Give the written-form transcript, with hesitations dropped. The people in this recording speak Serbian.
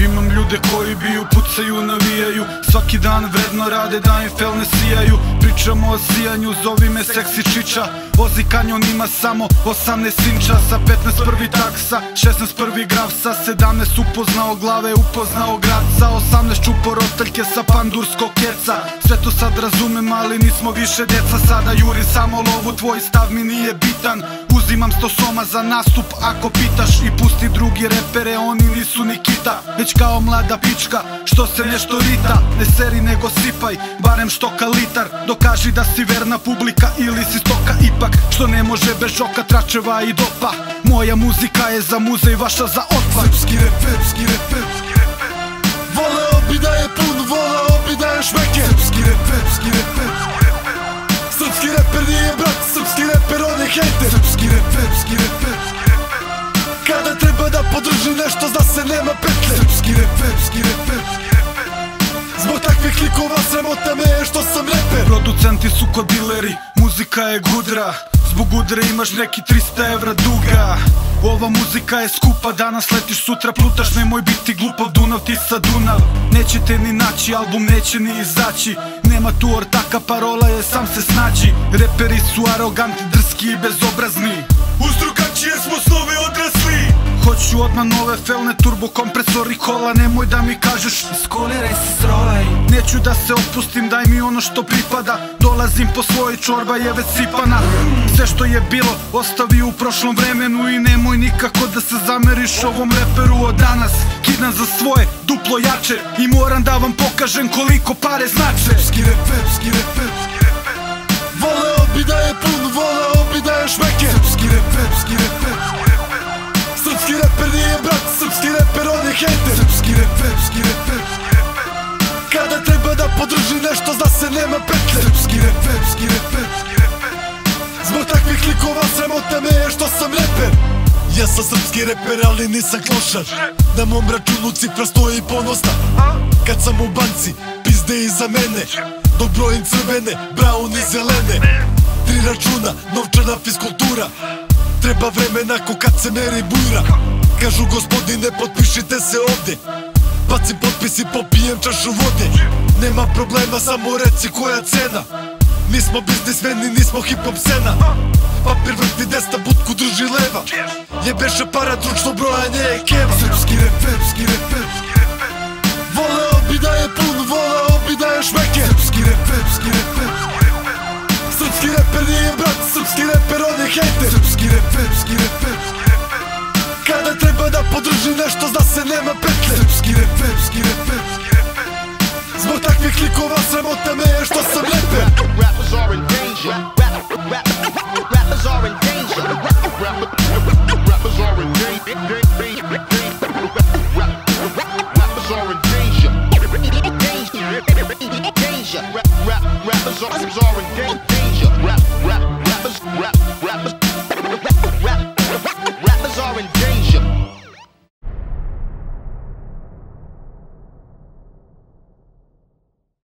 Imam ljude koji biju, pucaju, navijaju, svaki dan vredno rade da im fel ne sijaju. Pričamo o sijanju, zovi me seksi čiča. Vozi kanjon, ima samo 18 inča. Sa 15 prvi taksa, 16 prvi gravsa, 17 upoznao glave, upoznao gradca, 18 čupo rotaljke sa pandurskog keca. Sve to sad razumem, ali nismo više deca. Sada jurim samo lovu, tvoj stav mi nije bitan. Uzimam 100 soma za nastup ako pitaš. I pusti drugi repere, oni nisu ni kita, već kao mlada pička što se nešto rita. Ne seri nego sipaj, barem štoka litar. Dokaži da si verna publika ili si stoka ipak, što ne može bez žoka, tračeva i dopa. Moja muzika je za muzej, vaša za otpad. Srpski rap, voleo bi da je pun, voleo bi da je šmeker. Srpski rap, srpski reper nije brat, srpski reper on je hejter. Srpski rap, kada treba da podrži nešto, zna se nema petlje. Srpski rap, zbog takvih likova sramota me je što sam reper. Producenti su ko dileri, muzika je gudra. Zbog udre imaš neki 300 evra duga. Ova muzika je skupa, danas letiš, sutra plutaš. Nemoj biti glupav, Dunav ti sa Dunav. Nećete ni naći, album neće ni izaći. Nema tu ortaka, parola je sam se snađi. Reperi su arogantni, drski i bezobrazni. Uz drugačije smo snove odrasli. Hoću odmah nove felne, turbo kompresori, kola. Nemoj da mi kažeš iskoliraj se, srolaj. Neću da se opustim, daj mi ono što pripada. Dolazim po svoj, čorba je već sipana. Sve što je bilo ostavi u prošlom vremenu. I nemoj nikako da se zameriš ovom reperu od danas. Kidam za svoje, duplo jače. I moram da vam pokažem koliko pare znače. Srpski rap, voleo bi da je pun, voleo bi da je šmeker. Srpski rap, srpski reper nije brat, srpski reper on je hejter. Srpski rap, kada treba da podrži nešto, zna se nema petlje. Srpski rap, zbog takvih likova sramota me je što sam reper. Ja sam srpski reper, ali nisam klošar. Na mom računu cifra stoji ponosna. Kad sam u banci, pizde iza mene, dok brojim crvene, brown i zelene. 3 računa, novčana fiskultura. Treba vremena ko kad se meri bujra. Kažu gospodine, potpišite se ovde. Bacim potpis i popijem čašu vode. Nema problema, samo reci koja cena. Nismo biznismeni, nismo hip-hop scena. Papir vrti desna, butku drži leva. Jebeše para, dručno brojanje je keva. Srpski rap, voleo bi da je pun, voleo bi da je šmeker. Srpski rap, srpski reper nije brat, srpski reper on je hejter. Srpski rap, kada treba da podrži nešto, zna se nema petlje. Srpski rap, zbog takvih likova sramota me je što sam reper. Rappers are in danger. Rappers are in danger. Rappers are in danger. Rappers are in danger. Danger. Rappers are in danger.